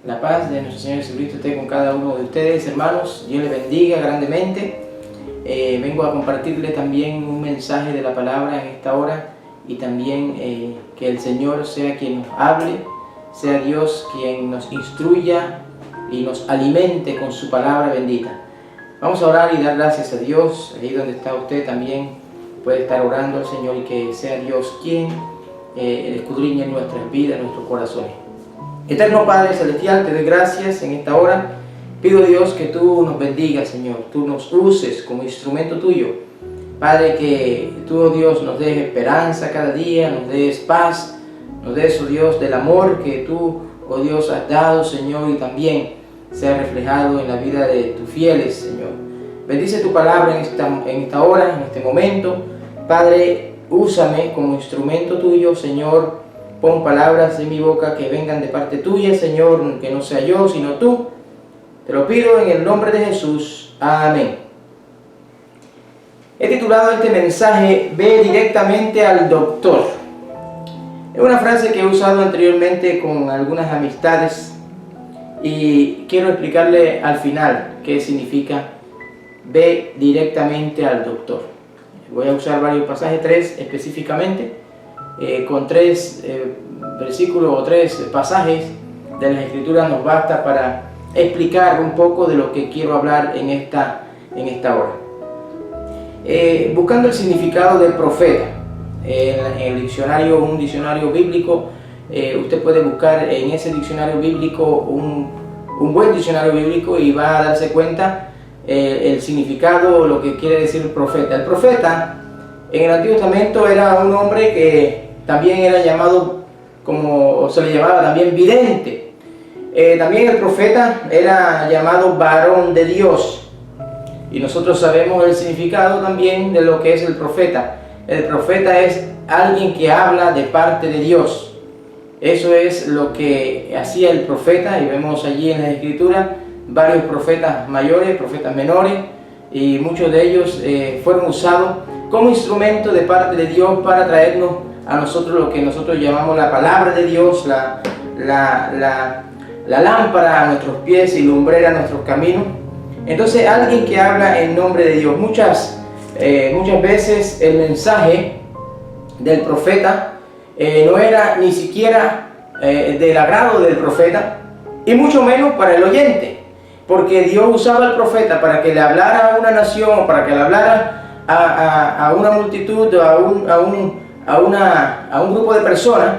La paz de nuestro Señor Jesucristo esté con cada uno de ustedes, hermanos. Dios les bendiga grandemente. Vengo a compartirle también un mensaje de la palabra en esta hora y también que el Señor sea quien nos hable, sea Dios quien nos instruya y nos alimente con su palabra bendita. Vamos a orar y dar gracias a Dios. Ahí donde está usted también puede estar orando al Señor y que sea Dios quien escudriñe nuestras vidas, nuestros corazones. Eterno Padre Celestial, te doy gracias en esta hora. Pido, Dios, que tú nos bendigas, Señor. Tú nos uses como instrumento tuyo. Padre, que tú, oh Dios, nos des esperanza cada día, nos des paz, nos des, oh Dios, del amor que tú, oh Dios, has dado, Señor, y también sea reflejado en la vida de tus fieles, Señor. Bendice tu palabra en esta hora, en este momento. Padre, úsame como instrumento tuyo, Señor. Pon palabras en mi boca que vengan de parte tuya, Señor, que no sea yo, sino tú. Te lo pido en el nombre de Jesús. Amén. He titulado este mensaje, Ve directamente al doctor. Es una frase que he usado anteriormente con algunas amistades y quiero explicarle al final qué significa Ve directamente al doctor. Voy a usar varios pasajes, 3 específicamente, con 3 versículos o 3 pasajes de las Escrituras nos basta para explicar un poco de lo que quiero hablar en esta hora. Buscando el significado del profeta en el diccionario, un diccionario bíblico, usted puede buscar en ese diccionario bíblico un buen diccionario bíblico y va a darse cuenta el significado, lo que quiere decir el profeta. El profeta en el Antiguo Testamento era un hombre que también era llamado, como se le llamaba también, vidente. También el profeta era llamado varón de Dios. Y nosotros sabemos el significado también de lo que es el profeta. El profeta es alguien que habla de parte de Dios. Eso es lo que hacía el profeta, y vemos allí en la Escritura varios profetas mayores, profetas menores, y muchos de ellos fueron usados como instrumento de parte de Dios para traernos a nosotros lo que nosotros llamamos la palabra de Dios, la lámpara a nuestros pies y lumbrera a nuestros caminos. Entonces, alguien que habla en nombre de Dios. Muchas veces el mensaje del profeta no era ni siquiera del agrado del profeta, y mucho menos para el oyente, porque Dios usaba al profeta para que le hablara a una nación, para que le hablara a una multitud, a un grupo de personas.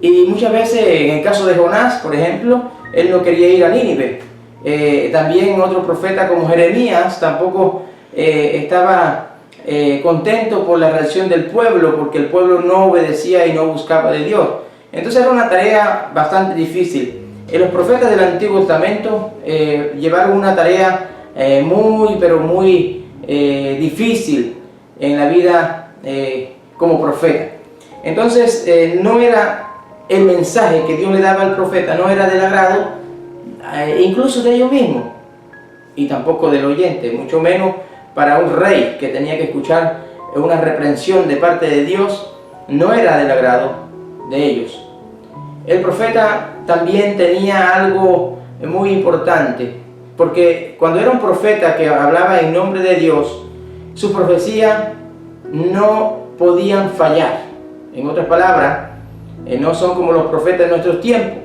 Y muchas veces, en el caso de Jonás, por ejemplo, él no quería ir a Nínive. También otro profeta como Jeremías tampoco estaba contento por la reacción del pueblo, porque el pueblo no obedecía y no buscaba de Dios. Entonces era una tarea bastante difícil. Los profetas del Antiguo Testamento llevaron una tarea muy difícil en la vida como profeta. Entonces no era el mensaje que Dios le daba al profeta, no era del agrado incluso de ellos mismos, y tampoco del oyente, mucho menos para un rey que tenía que escuchar una reprensión de parte de Dios. No era del agrado de ellos. El profeta también tenía algo muy importante, porque cuando era un profeta que hablaba en nombre de Dios, sus profecías no podían fallar. En otras palabras, no son como los profetas de nuestros tiempos,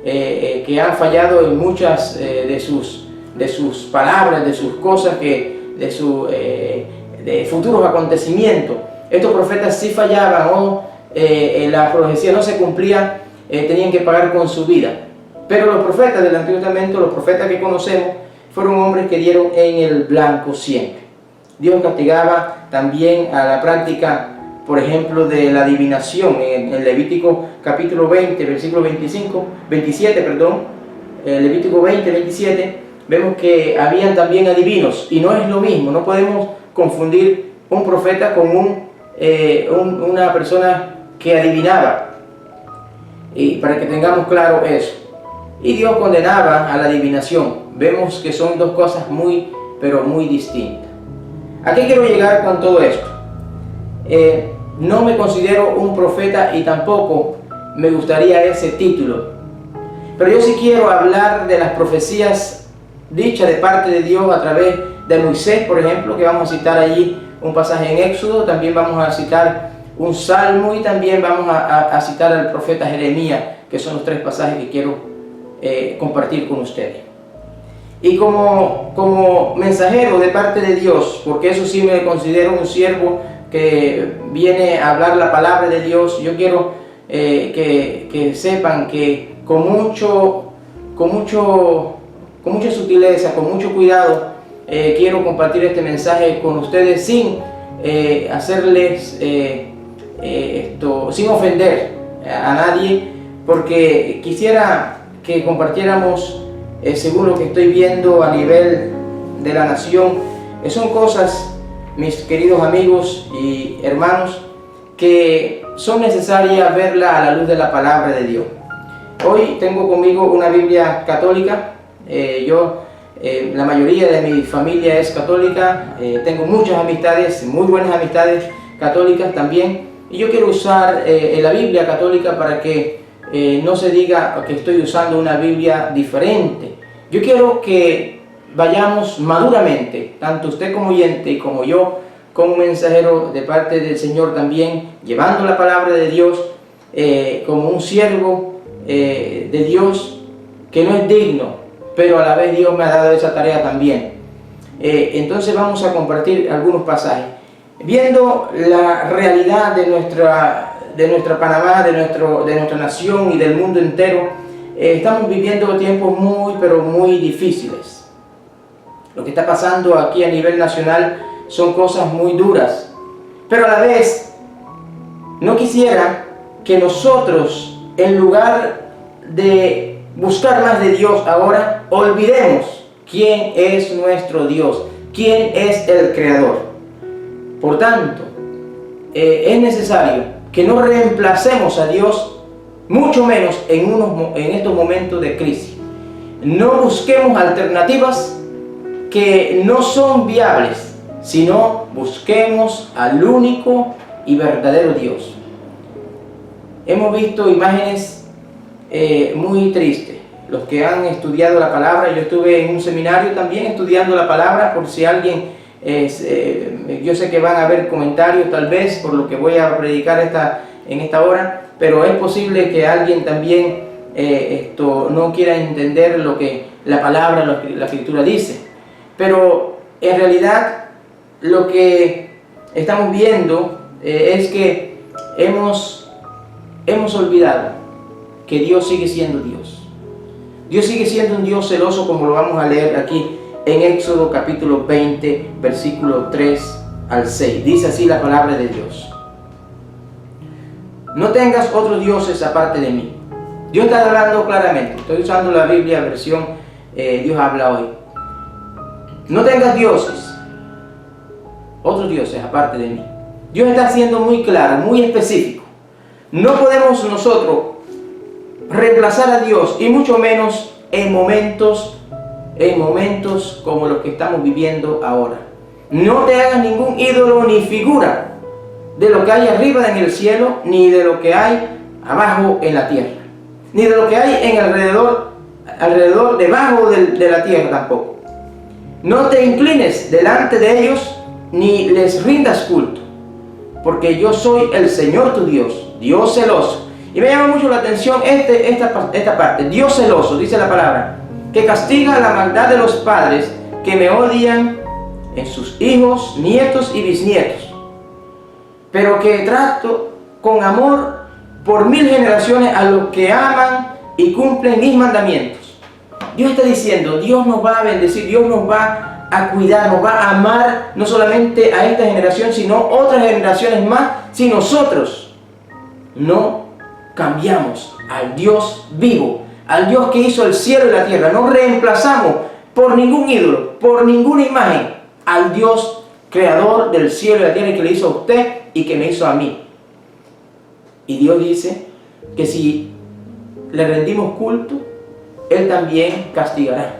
que han fallado en muchas de sus palabras, de sus cosas, de futuros acontecimientos. Estos profetas sí fallaban, o la profecía no se cumplía, tenían que pagar con su vida. Pero los profetas del Antiguo Testamento, los profetas que conocemos, fueron hombres que dieron en el blanco siempre. Dios castigaba también a la práctica, por ejemplo, de la adivinación. En Levítico capítulo 20, versículo 27, Levítico 20, 27, vemos que habían también adivinos, y no es lo mismo. No podemos confundir un profeta con una persona que adivinaba, y para que tengamos claro eso. Y Dios condenaba a la adivinación. Vemos que son dos cosas muy distintas. ¿A qué quiero llegar con todo esto? No me considero un profeta y tampoco me gustaría ese título. Pero yo sí quiero hablar de las profecías dichas de parte de Dios a través de Moisés, por ejemplo, que vamos a citar allí un pasaje en Éxodo, también vamos a citar un salmo y también vamos a citar al profeta Jeremías, que son los tres pasajes que quiero compartir con ustedes. Y como mensajero de parte de Dios, porque eso sí me considero un siervo que viene a hablar la palabra de Dios, yo quiero que sepan que con mucha sutileza, con mucho cuidado, quiero compartir este mensaje con ustedes sin hacerles sin ofender a nadie, porque quisiera que compartiéramos según lo que estoy viendo a nivel de la nación. Son cosas, mis queridos amigos y hermanos, que son necesarias verla a la luz de la palabra de Dios. Hoy tengo conmigo una Biblia católica. La mayoría de mi familia es católica. Tengo muchas amistades, muy buenas amistades católicas también. Y yo quiero usar la Biblia católica para que no se diga que estoy usando una Biblia diferente. Yo quiero que vayamos maduramente, tanto usted como oyente y como yo, como mensajero de parte del Señor también, llevando la palabra de Dios como un siervo de Dios que no es digno, pero a la vez Dios me ha dado esa tarea también. Entonces vamos a compartir algunos pasajes. Viendo la realidad de nuestra Panamá, de nuestra nación y del mundo entero, estamos viviendo tiempos pero muy difíciles. Lo que está pasando aquí a nivel nacional son cosas muy duras, pero a la vez no quisiera que nosotros, en lugar de buscar más de Dios ahora, olvidemos quién es nuestro Dios, quién es el Creador. Por tanto, es necesario que no reemplacemos a Dios, mucho menos en estos momentos de crisis. No busquemos alternativas que no son viables, sino busquemos al único y verdadero Dios. Hemos visto imágenes muy tristes. Los que han estudiado la palabra, yo estuve en un seminario también estudiando la palabra, por si alguien, yo sé que van a haber comentarios tal vez por lo que voy a predicar en esta hora, pero es posible que alguien también no quiera entender lo que la palabra, la escritura dice. Pero en realidad lo que estamos viendo es que hemos olvidado que Dios sigue siendo Dios. Dios sigue siendo un Dios celoso, como lo vamos a leer aquí en Éxodo capítulo 20, versículo 3 al 6. Dice así la palabra de Dios: no tengas otros dioses aparte de mí. Dios está hablando claramente. Estoy usando la Biblia versión Dios habla hoy. No tengas otros dioses aparte de mí. Dios está siendo muy claro, muy específico. No podemos nosotros reemplazar a Dios, y mucho menos en momentos como los que estamos viviendo ahora. No te hagas ningún ídolo ni figura de lo que hay arriba en el cielo, ni de lo que hay abajo en la tierra, ni de lo que hay en alrededor debajo de la tierra tampoco. No te inclines delante de ellos, ni les rindas culto, porque yo soy el Señor tu Dios, Dios celoso. Y me llama mucho la atención esta parte: Dios celoso, dice la palabra, que castiga la maldad de los padres que me odian en sus hijos, nietos y bisnietos, pero que trato con amor por 1000 generaciones a los que aman y cumplen mis mandamientos. Dios está diciendo, Dios nos va a bendecir, Dios nos va a cuidar, nos va a amar, no solamente a esta generación, sino otras generaciones más, si nosotros no cambiamos al Dios vivo, al Dios que hizo el cielo y la tierra. No reemplazamos por ningún ídolo, por ninguna imagen, al Dios creador del cielo y la tierra, que le hizo a usted y que me hizo a mí. Y Dios dice que si le rendimos culto, Él también castigará.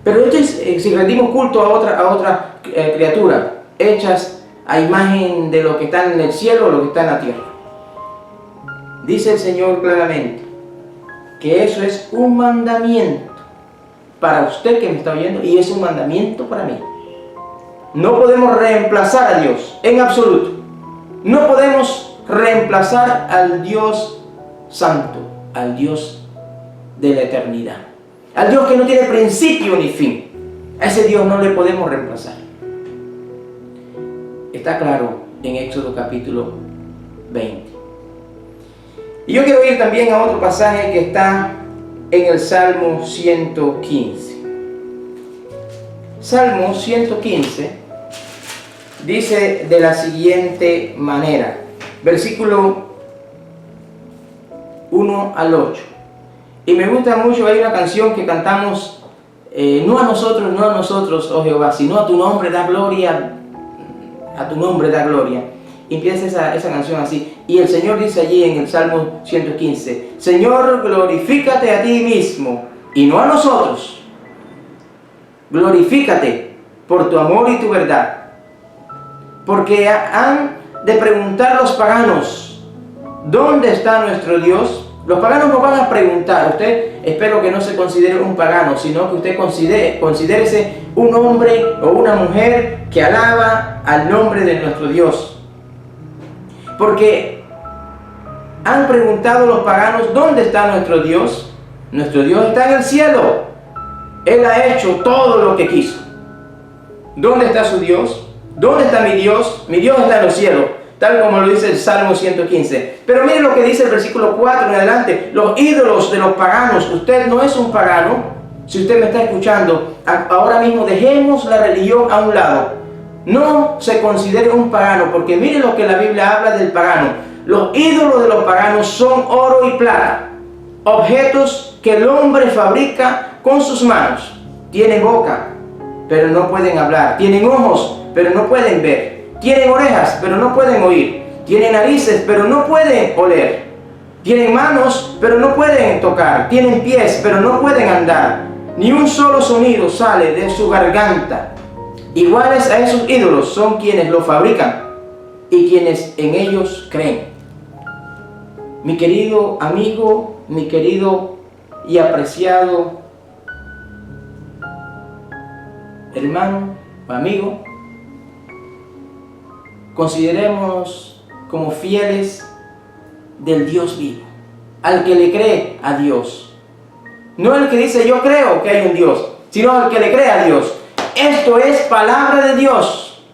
Pero si rendimos culto a otra criatura, hechas a imagen de lo que está en el cielo o lo que está en la tierra. Dice el Señor claramente: que eso es un mandamiento para usted que me está oyendo y es un mandamiento para mí. No podemos reemplazar a Dios en absoluto. No podemos reemplazar al Dios santo, al Dios de la eternidad, al Dios que no tiene principio ni fin. A ese Dios no le podemos reemplazar. Está claro en Éxodo capítulo 20. Y yo quiero ir también a otro pasaje que está en el Salmo 115. Salmo 115 dice de la siguiente manera, versículo 1 al 8. Y me gusta mucho, hay una canción que cantamos, no a nosotros, oh Jehová, sino a tu nombre da gloria, a tu nombre da gloria. Y empieza esa canción así. Y el Señor dice allí en el Salmo 115, Señor, glorifícate a ti mismo y no a nosotros. Glorifícate por tu amor y tu verdad. Porque han de preguntar los paganos, ¿dónde está nuestro Dios? Los paganos no van a preguntar. Usted, espero que no se considere un pagano, sino que usted considérese un hombre o una mujer que alaba al nombre de nuestro Dios. Porque han preguntado los paganos, ¿dónde está nuestro Dios? Nuestro Dios está en el cielo. Él ha hecho todo lo que quiso. ¿Dónde está su Dios? ¿Dónde está mi Dios? Mi Dios está en los cielos, tal como lo dice el Salmo 115. Pero mire lo que dice el versículo 4 en adelante. Los ídolos de los paganos. Usted no es un pagano. Si usted me está escuchando, ahora mismo dejemos la religión a un lado. No se considere un pagano, porque mire lo que la Biblia habla del pagano. Los ídolos de los paganos son oro y plata, objetos que el hombre fabrica con sus manos. Tienen boca, pero no pueden hablar. Tienen ojos, pero no pueden ver. Tienen orejas, pero no pueden oír. Tienen narices, pero no pueden oler. Tienen manos, pero no pueden tocar. Tienen pies, pero no pueden andar. Ni un solo sonido sale de su garganta. Iguales a esos ídolos son quienes lo fabrican y quienes en ellos creen. Mi querido amigo, mi querido y apreciado hermano o amigo, considerémonos como fieles del Dios vivo, al que le cree a Dios. No el que dice yo creo que hay un Dios, sino al que le cree a Dios. Esto es palabra de Dios.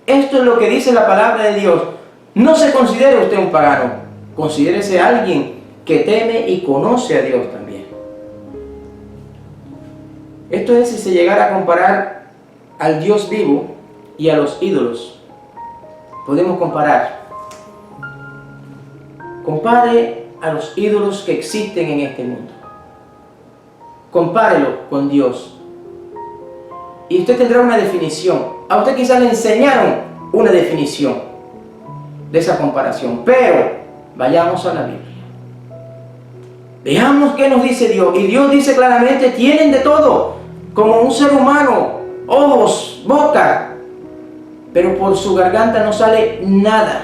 Esto es lo que dice la palabra de Dios. No se considere usted un pagano. Considérese alguien que teme y conoce a Dios también. Esto es si se llegara a comparar al Dios vivo y a los ídolos. Podemos comparar. Compare a los ídolos que existen en este mundo. Compárelo con Dios. Y usted tendrá una definición. A usted quizás le enseñaron una definición de esa comparación. Pero vayamos a la Biblia. Veamos qué nos dice Dios. Y Dios dice claramente, tienen de todo, como un ser humano, ojos, boca. Pero por su garganta no sale nada,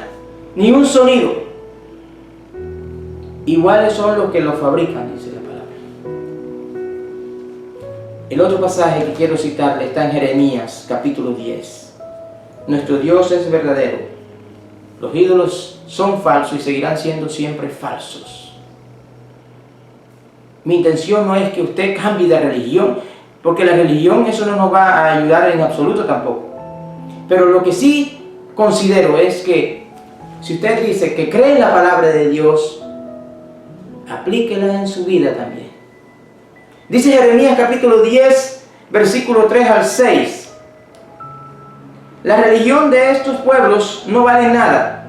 ni un sonido. Iguales son los que lo fabrican, dice la palabra. El otro pasaje que quiero citar está en Jeremías, capítulo 10. Nuestro Dios es verdadero. Los ídolos son falsos y seguirán siendo siempre falsos. Mi intención no es que usted cambie de religión, porque la religión eso no nos va a ayudar en absoluto tampoco. Pero lo que sí considero es que si usted dice que cree en la palabra de Dios, aplíquela en su vida también. Dice Jeremías capítulo 10, versículo 3 al 6. La religión de estos pueblos no vale nada.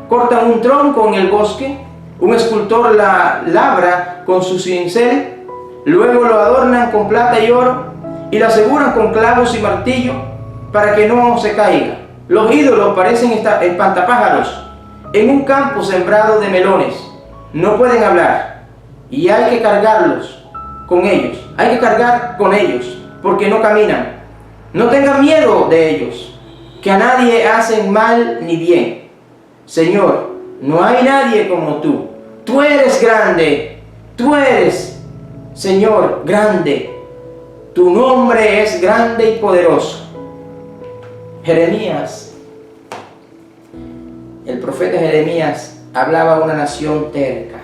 Cortan un tronco en el bosque, un escultor la labra con su cincel, luego lo adornan con plata y oro y lo aseguran con clavos y martillo para que no se caiga. Los ídolos parecen espantapájaros en un campo sembrado de melones. No pueden hablar y hay que cargarlos con ellos. Hay que cargar con ellos porque no caminan. No tengan miedo de ellos, que a nadie hacen mal ni bien. Señor, no hay nadie como tú. Tú eres grande. Tú eres, Señor, grande. Tu nombre es grande y poderoso. Jeremías, el profeta Jeremías, hablaba a una nación terca.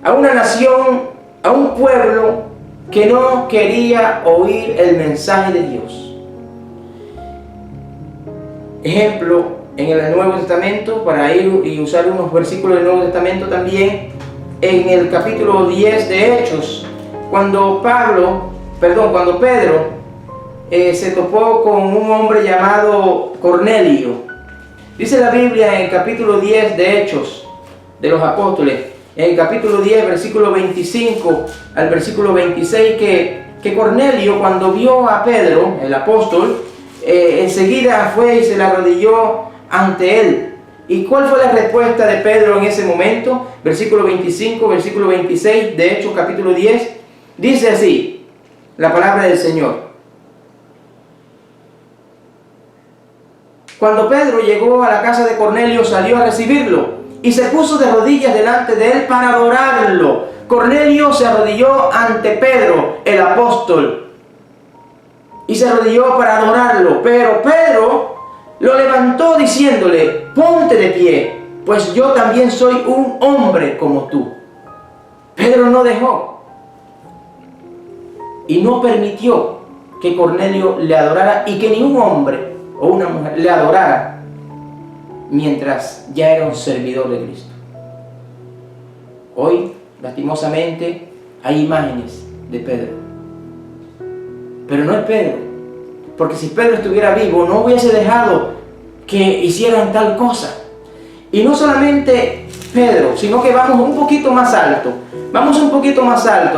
A una nación, a un pueblo que no quería oír el mensaje de Dios. Ejemplo, en el Nuevo Testamento, para ir y usar unos versículos del Nuevo Testamento también, en el capítulo 10 de Hechos, cuando Pedro se topó con un hombre llamado Cornelio. Dice la Biblia en el capítulo 10 de Hechos de los Apóstoles, en el capítulo 10, versículo 25 al versículo 26, que Cornelio, cuando vio a Pedro, el apóstol, enseguida fue y se le arrodilló ante él. ¿Y cuál fue la respuesta de Pedro en ese momento? Versículo 25, versículo 26 de Hechos capítulo 10, dice así la palabra del Señor. Cuando Pedro llegó a la casa de Cornelio, salió a recibirlo y se puso de rodillas delante de él para adorarlo. Cornelio se arrodilló ante Pedro, el apóstol, y se arrodilló para adorarlo. Pero Pedro lo levantó diciéndole: ponte de pie, pues yo también soy un hombre como tú. Pedro no dejó y no permitió que Cornelio le adorara y que ningún hombre o una mujer le adorara mientras ya era un servidor de Cristo. Hoy, lastimosamente, hay imágenes de Pedro, pero no es Pedro, porque si Pedro estuviera vivo no hubiese dejado que hicieran tal cosa. Y no solamente Pedro, sino que vamos un poquito más alto,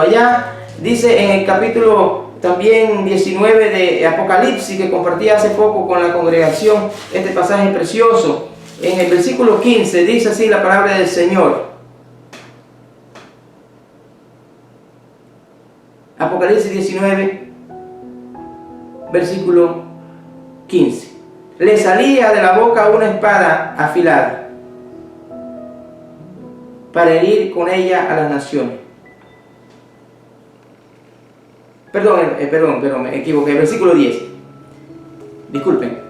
allá dice en el capítulo también 19 de Apocalipsis, que compartí hace poco con la congregación, este pasaje precioso. En el versículo 15 dice así la palabra del Señor. Apocalipsis 19, versículo 15. Le salía de la boca una espada afilada para herir con ella a las naciones. Perdón, me equivoqué. Versículo 10. Disculpen.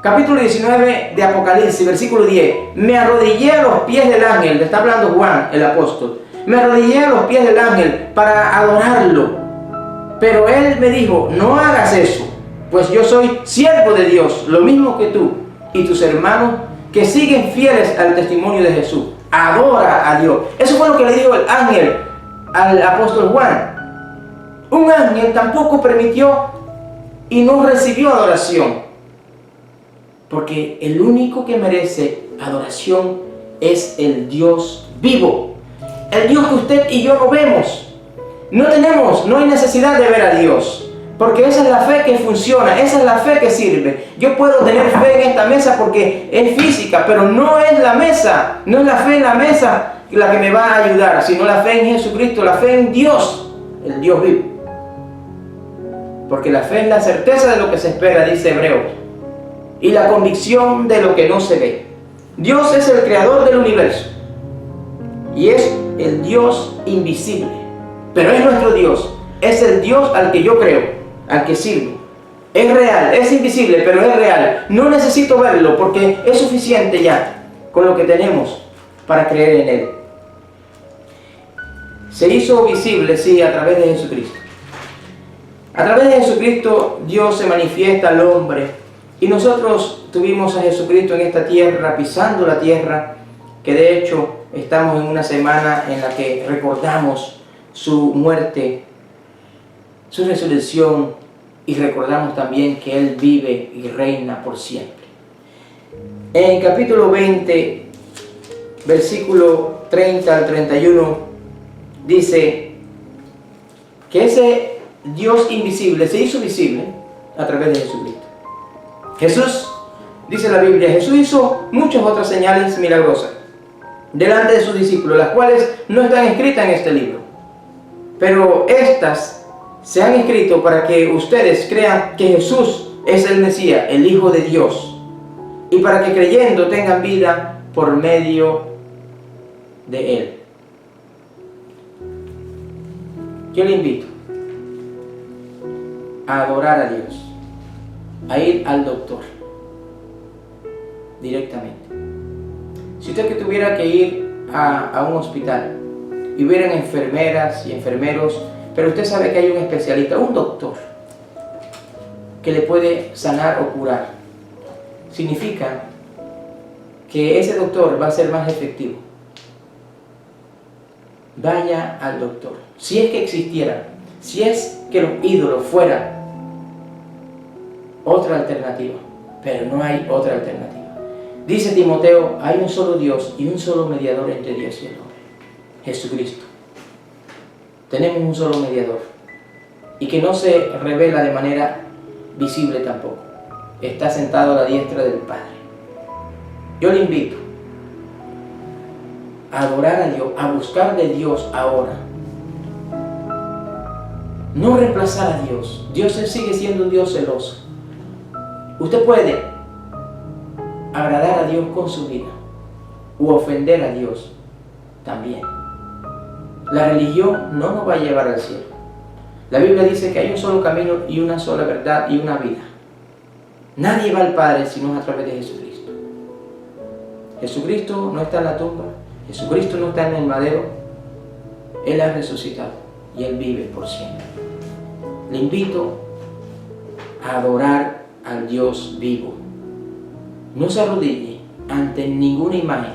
Capítulo 19 de Apocalipsis, versículo 10. Me arrodillé a los pies del ángel, le está hablando Juan, el apóstol. Me arrodillé a los pies del ángel para adorarlo. Pero él me dijo: no hagas eso, pues yo soy siervo de Dios, lo mismo que tú y tus hermanos que siguen fieles al testimonio de Jesús. Adora a Dios. Eso fue lo que le dijo el ángel al apóstol Juan. Un ángel tampoco permitió y no recibió adoración, porque el único que merece adoración es el Dios vivo, el Dios que usted y yo no vemos. No hay necesidad de ver a Dios, porque esa es la fe que funciona, esa es la fe que sirve. Yo puedo tener fe en esta mesa porque es física, pero no es la mesa, no es la fe en la mesa la que me va a ayudar, sino la fe en Jesucristo, la fe en Dios, el Dios vivo. Porque la fe es la certeza de lo que se espera, dice Hebreos, y la convicción de lo que no se ve. Dios es el creador del universo y es el Dios invisible, pero es nuestro Dios, es el Dios al que yo creo, al que sirvo. Es real, es invisible, pero es real. No necesito verlo porque es suficiente ya con lo que tenemos para creer en Él. Se hizo visible, sí, a través de Jesucristo. A través de Jesucristo Dios se manifiesta al hombre, y nosotros tuvimos a Jesucristo en esta tierra, pisando la tierra, que de hecho estamos en una semana en la que recordamos su muerte, su resurrección, y recordamos también que Él vive y reina por siempre. En el capítulo 20, versículo 30 al 31, dice que ese Dios invisible se hizo visible a través de Jesucristo. Jesús, dice la Biblia, Jesús hizo muchas otras señales milagrosas delante de sus discípulos, las cuales no están escritas en este libro, pero estas se han escrito para que ustedes crean que Jesús es el Mesías, el Hijo de Dios, y para que creyendo tengan vida por medio de Él. Yo le invito a adorar a Dios, a ir al doctor directamente. Si usted que tuviera que ir a un hospital y hubieran enfermeras y enfermeros, pero usted sabe que hay un especialista, un doctor, que le puede sanar o curar, significa que ese doctor va a ser más efectivo. Vaya al doctor. Si es que existiera, si es que los ídolos fueran otra alternativa, pero no hay otra alternativa. Dice Timoteo, hay un solo Dios y un solo mediador entre Dios y el hombre, Jesucristo. Tenemos un solo mediador y que no se revela de manera visible tampoco. Está sentado a la diestra del Padre. Yo le invito a adorar a Dios, a buscar de Dios ahora. No reemplazar a Dios. Dios sigue siendo un Dios celoso. Usted puede agradar a Dios con su vida u ofender a Dios también. La religión no nos va a llevar al cielo. La Biblia dice que hay un solo camino y una sola verdad y una vida. Nadie va al Padre sino a través de Jesucristo. Jesucristo no está en la tumba. Jesucristo no está en el madero. Él ha resucitado y Él vive por siempre. Le invito a adorar al Dios vivo. No se arrodille ante ninguna imagen,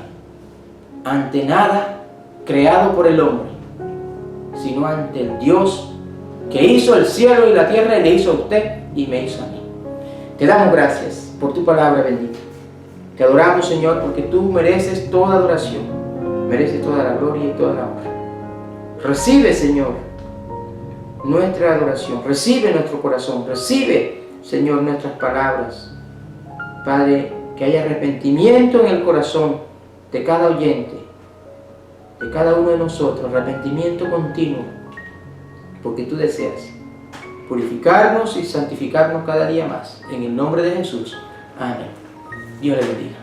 ante nada creado por el hombre, sino ante el Dios que hizo el cielo y la tierra y le hizo a usted y me hizo a mí. Te damos gracias por tu palabra bendita. Te adoramos, Señor, porque tú mereces toda adoración, mereces toda la gloria y toda la honra. Recibe, Señor, nuestra adoración, recibe nuestro corazón, recibe, Señor, nuestras palabras. Padre, que haya arrepentimiento en el corazón de cada oyente, de cada uno de nosotros, arrepentimiento continuo, porque tú deseas purificarnos y santificarnos cada día más. En el nombre de Jesús. Amén. Dios le bendiga.